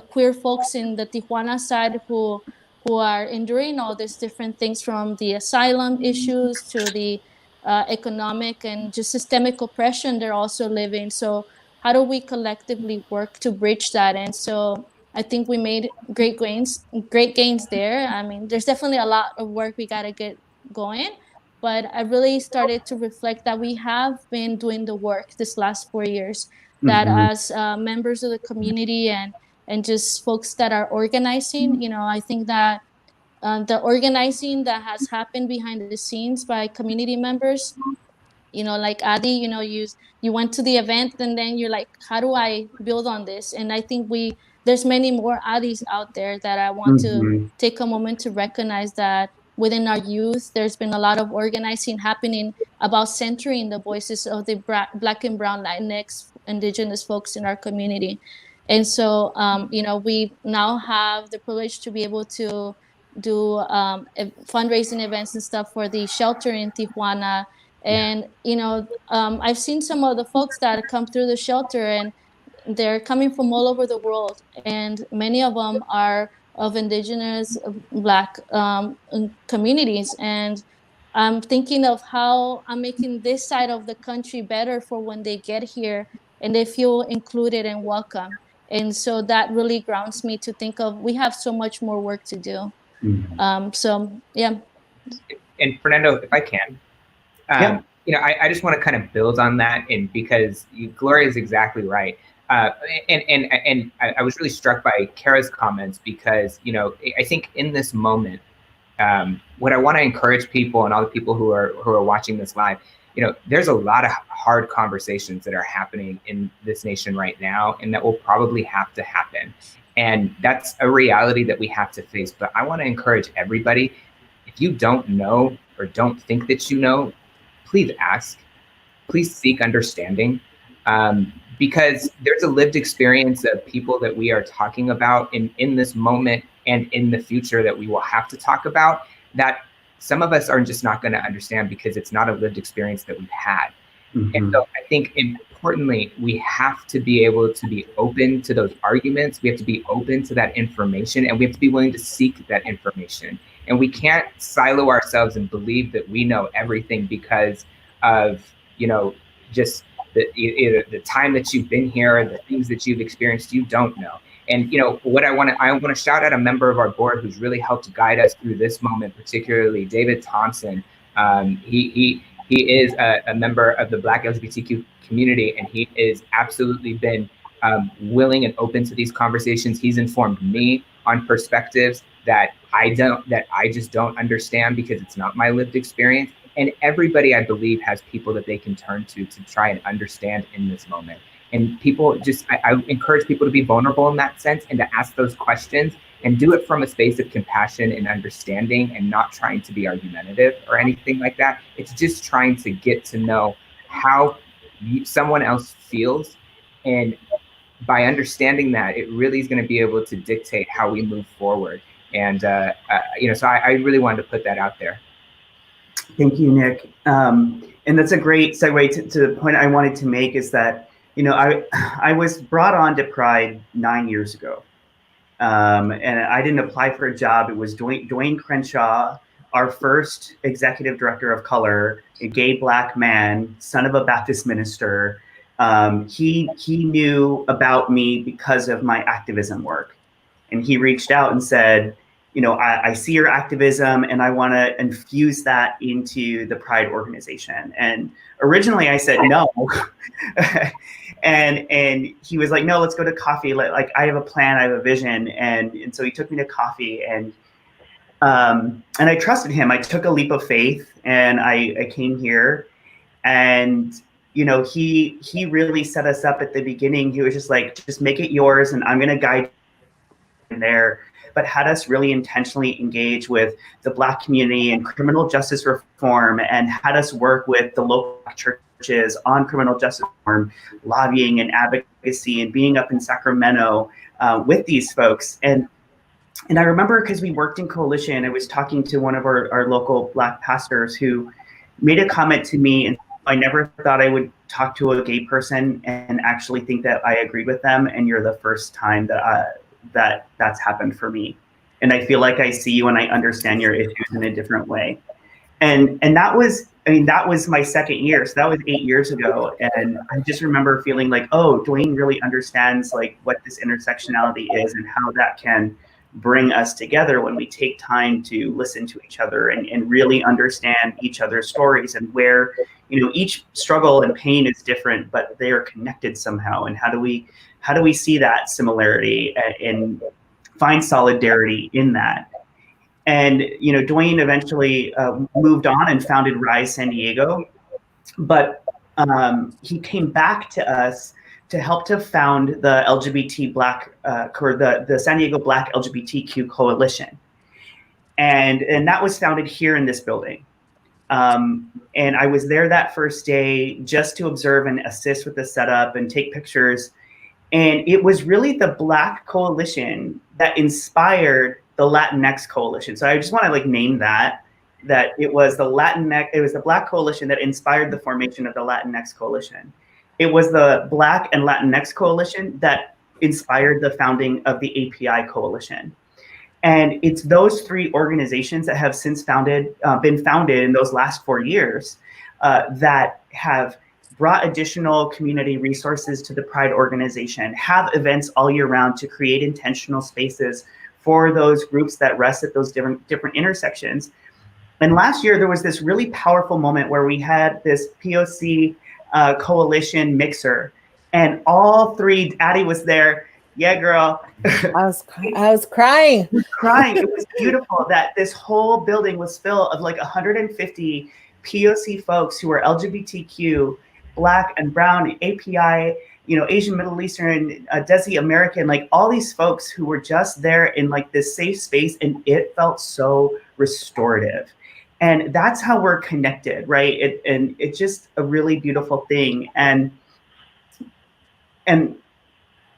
queer folks in the Tijuana side who are enduring all these different things, from the asylum issues to the economic and just systemic oppression they're also living. So how do we collectively work to bridge that? And so I think we made great gains there. I mean, there's definitely a lot of work we got to get going, but I really started to reflect that we have been doing the work this last 4 years, that Mhm. as members of the community and just folks that are organizing, I think that the organizing that has happened behind the scenes by community members, like Adi, you went to the event and then you're like, how do I build on this? And I think there's many more Adis out there that I want to Mhm. take a moment to recognize that within our youth, there's been a lot of organizing happening about centering the voices of the Black and Brown Latinx Indigenous folks in our community. And so, we now have the privilege to be able to do fundraising events and stuff for the shelter in Tijuana. And I've seen some of the folks that come through the shelter, and they're coming from all over the world, and many of them are of indigenous Black communities. And I'm thinking of how I'm making this side of the country better for when they get here and they feel included and welcome. And so that really grounds me to think of, we have so much more work to do. Mhm. So yeah. And Fernando, if I can, Yeah. I just want to kind of build on that, and because Gloria is exactly right. I was really struck by Kara's comments, because I think in this moment, what I want to encourage people and all the people who are watching this live, there's a lot of hard conversations that are happening in this nation right now, and that will probably have to happen. And that's a reality that we have to face. But I want to encourage everybody, if you don't know or don't think that you know, please ask, please seek understanding, because there's a lived experience of people that we are talking about in this moment and in the future that we will have to talk about, that some of us are just not going to understand because it's not a lived experience that we've had. And Mhm. so I think importantly, we have to be able to be open to those arguments. We have to be open to that information, and we have to be willing to seek that information. And we can't silo ourselves and believe that we know everything because of, just either the time that you've been here, the things that you've experienced, you don't know. And what I want to shout out a member of our board who's really helped guide us through this moment, particularly David Thompson. He is a member of the Black LGBTQ community, and he is absolutely been willing and open to these conversations. He's informed me on perspectives that I just don't understand because it's not my lived experience. And everybody, I believe, has people that they can turn to try and understand in this moment. And people I encourage people to be vulnerable in that sense and to ask those questions and do it from a space of compassion and understanding, and not trying to be argumentative or anything like that. It's just trying to get to know how someone else feels. And by understanding that, it really is going to be able to dictate how we move forward. And, so I really wanted to put that out there. Thank you, Nick. And that's a great segue to the point I wanted to make, is that, I was brought on to Pride 9 years ago. And I didn't apply for a job. It was Dwayne Crenshaw, our first executive director of color, a gay Black man, son of a Baptist minister. He knew about me because of my activism work. And he reached out and said, I see your activism and I want to infuse that into the Pride organization. And originally I said no. and he was like, no, let's go to coffee. Like, I have a plan, I have a vision. And so he took me to coffee, and And I trusted him. I took a leap of faith, and I came here, and he really set us up at the beginning. He was just like, just make it yours, and I'm going to guide you there. But had us really intentionally engage with the Black community and criminal justice reform, and had us work with the local churches on criminal justice reform, lobbying and advocacy, and being up in Sacramento with these folks. And I remember, because we worked in coalition, I was talking to one of our local Black pastors who made a comment to me, and I never thought I would talk to a gay person and actually think that I agreed with them, and you're the first time that that's happened for me. And I feel like I see you and I understand your issues in a different way. And that was my second year. So that was 8 years ago. And I just remember feeling like, oh, Dwayne really understands like what this intersectionality is and how that can bring us together when we take time to listen to each other and really understand each other's stories, and where, each struggle and pain is different, but they are connected somehow. And how do we see that similarity and find solidarity in that? And, Dwayne eventually moved on and founded Rise San Diego, but he came back to us to help to found the LGBT Black, the San Diego Black LGBTQ Coalition. And that was founded here in this building. And I was there that first day just to observe and assist with the setup and take pictures. And it was really the Black coalition that inspired the Latinx coalition. So I just want to name that it was the Black coalition that inspired the formation of the Latinx coalition. It was the Black and Latinx coalition that inspired the founding of the API coalition. And it's those three organizations that have since been founded in those last 4 years that have brought additional community resources to the Pride organization, have events all year round to create intentional spaces for those groups that rest at those different intersections. And last year, there was this really powerful moment where we had this POC coalition mixer, and all three, Addie was there. Yeah, girl. I was crying. It was beautiful that this whole building was full of 150 POC folks who were LGBTQ, Black and Brown, API, Asian, Middle Eastern, Desi American, all these folks who were just there in this safe space, and it felt so restorative. And that's how we're connected, right? And it's just a really beautiful thing. And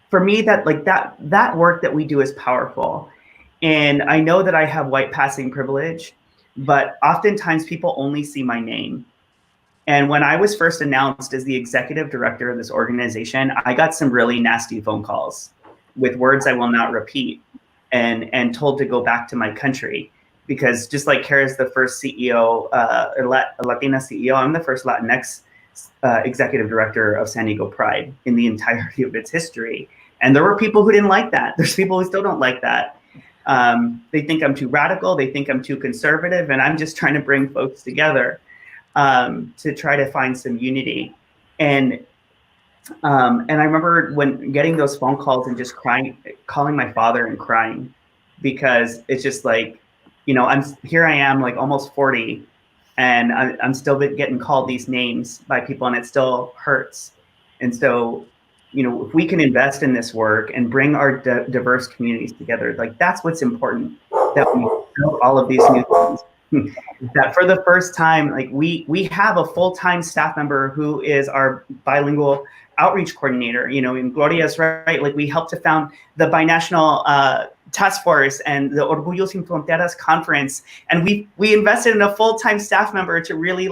for me, that work that we do is powerful. And I know that I have white passing privilege, but oftentimes people only see my name. And when I was first announced as the executive director of this organization, I got some really nasty phone calls with words I will not repeat, and told to go back to my country. Because just like Kara's the first CEO, Latina CEO, I'm the first Latinx executive director of San Diego Pride in the entirety of its history. And there were people who didn't like that. There's people who still don't like that. They think I'm too radical. They think I'm too conservative. And I'm just trying to bring folks together to try to find some unity. And I remember when getting those phone calls and just crying, calling my father and crying, because it's just I am almost 40, and I'm still getting called these names by people, and it still hurts. And so, if we can invest in this work and bring our diverse communities together, that's what's important, that we build all of these new things. That for the first time, we have a full-time staff member who is our bilingual outreach coordinator, and Gloria's right. We helped to found the binational task force and the Orgullo Sin Fronteras conference. And we invested in a full-time staff member to really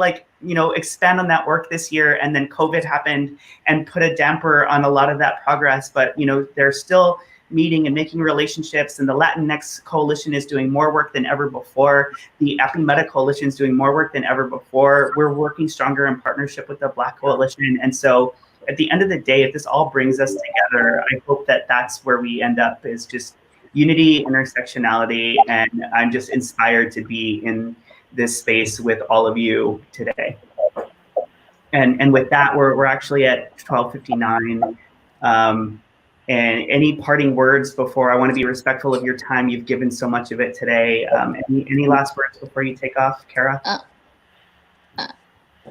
expand on that work this year. And then COVID happened and put a damper on a lot of that progress. But, they're still meeting and making relationships, and the Latinx Coalition is doing more work than ever before. The Apimeta Coalition is doing more work than ever before. We're working stronger in partnership with the Black Coalition. And so at the end of the day, if this all brings us together, I hope that that's where we end up, is just unity, intersectionality, and I'm just inspired to be in this space with all of you today. And with that, we're actually at 12:59. And any parting words before? I want to be respectful of your time. You've given so much of it today. Any last words before you take off, Kara?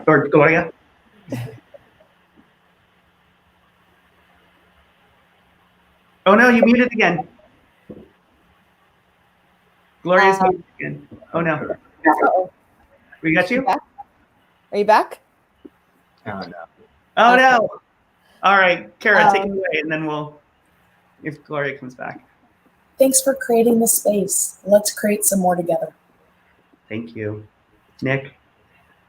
Or Gloria? Oh no, you muted again. Gloria's muted again. Oh no. We got you? Are you back? Oh no. Oh Okay. no. All right, Kara, take it away, and then we'll, if Gloria comes back. Thanks for creating the space. Let's create some more together. Thank you. Nick?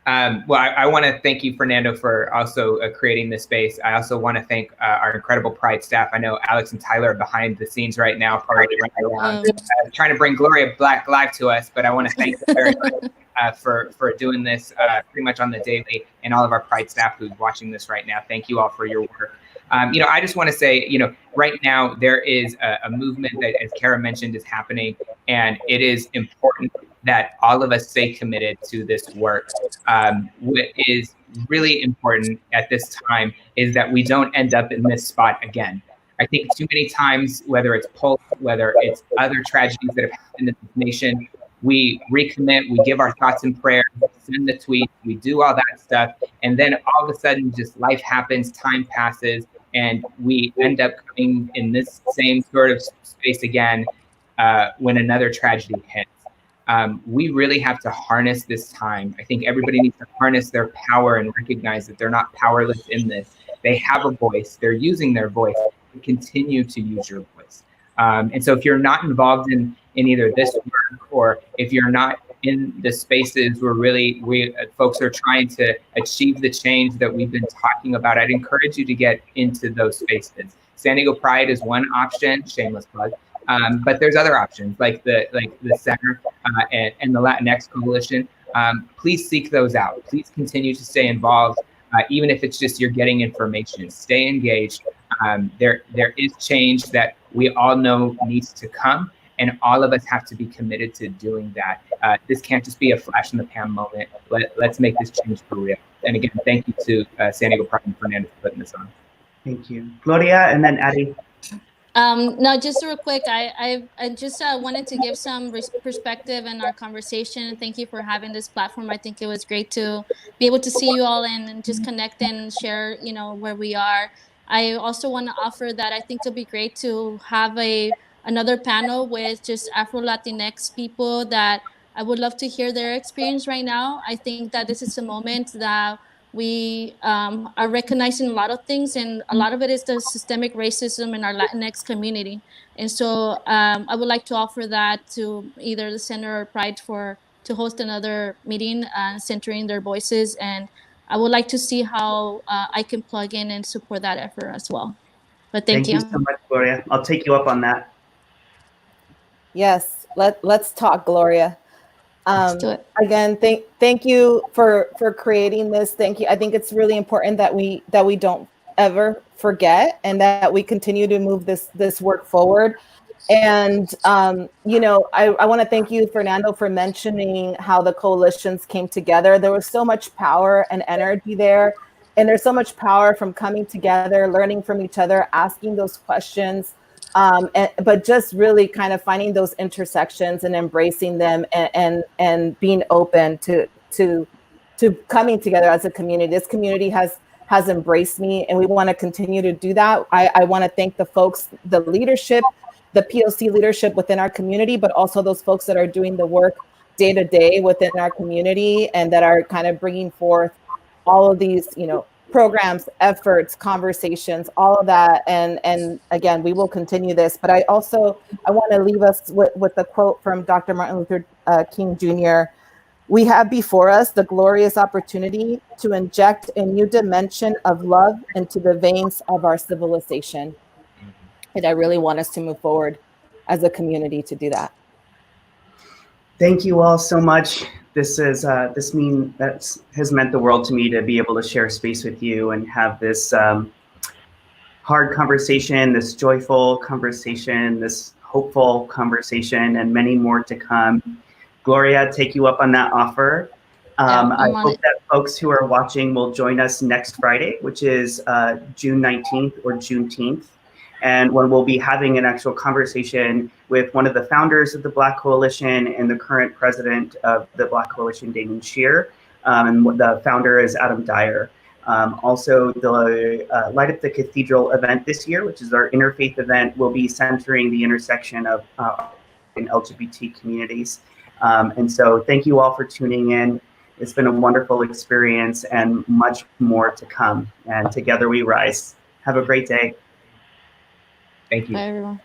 Well, I want to thank you, Fernando, for also creating this space. I also want to thank our incredible Pride staff. I know Alex and Tyler are behind the scenes right now, probably running around, trying to bring Gloria Black live to us. But I want to thank them very much for doing this pretty much on the daily, and all of our Pride staff who's watching this right now. Thank you all for your work. I just want to say, right now there is a movement that, as Kara mentioned, is happening, and it is important that all of us stay committed to this work. What is really important at this time is that we don't end up in this spot again. I think too many times, whether it's Pulse, whether it's other tragedies that have happened in this nation, we recommit, we give our thoughts and prayers, send the tweets, we do all that stuff, and then all of a sudden just life happens, time passes, and we end up coming in this same sort of space again when another tragedy hits. We really have to harness this time. I think everybody needs to harness their power and recognize that they're not powerless in this. They have a voice. They're using their voice. Continue to use your voice. And so if you're not involved in either this work, or if you're not in the spaces where really folks are trying to achieve the change that we've been talking about, I'd encourage you to get into those spaces. San Diego Pride is one option, shameless plug. But there's other options like the Center and the Latinx Coalition. Please seek those out. Please continue to stay involved, even if it's just you're getting information. Stay engaged. There is change that we all know needs to come, and all of us have to be committed to doing that. This can't just be a flash in the pan moment. Let's make this change for real. And again, thank you to San Diego Pride and Fernando for putting this on. Thank you. Gloria, and then Addie. No, just real quick, I just wanted to give some perspective in our conversation. Thank you for having this platform. I think it was great to be able to see you all and just connect and share, where we are. I also want to offer that I think it'll be great to have another panel with just Afro-Latinx people that I would love to hear their experience right now. I think that this is a moment that we are recognizing a lot of things, and a lot of it is the systemic racism in our Latinx community. And so I would like to offer that to either the Center or Pride to host another meeting centering their voices. And I would like to see how I can plug in and support that effort as well. But thank you So much, Gloria. I'll take you up on that. Yes, let's talk, Gloria. Let's do it. Again, thank you for creating this. Thank you. I think it's really important that we don't ever forget, and that we continue to move this work forward. And I want to thank you, Fernando, for mentioning how the coalitions came together. There was so much power and energy there, and there's so much power from coming together, learning from each other, asking those questions. But just really kind of finding those intersections and embracing them, and being open to coming together as a community. This community has embraced me, and we want to continue to do that. I want to thank the folks, the leadership, the POC leadership within our community, but also those folks that are doing the work day to day within our community, and that are kind of bringing forth all of these, programs, efforts, conversations, all of that. And again, we will continue this. But I want to leave us with a quote from Dr. Martin Luther King Jr. "We have before us the glorious opportunity to inject a new dimension of love into the veins of our civilization." And I really want us to move forward as a community to do that. Thank you all so much. This has meant the world to me to be able to share space with you and have this hard conversation, this joyful conversation, this hopeful conversation, and many more to come. Gloria, take you up on that offer. I hope that folks who are watching will join us next Friday, which is June 19th or Juneteenth. and when we'll be having an actual conversation with one of the founders of the Black Coalition and the current president of the Black Coalition, Damon Shear, and the founder is Adam Dyer. Also, the Light Up the Cathedral event this year, which is our interfaith event, will be centering the intersection of in LGBT communities. And so thank you all for tuning in. It's been a wonderful experience and much more to come. And together we rise. Have a great day. Thank you. Bye, everyone.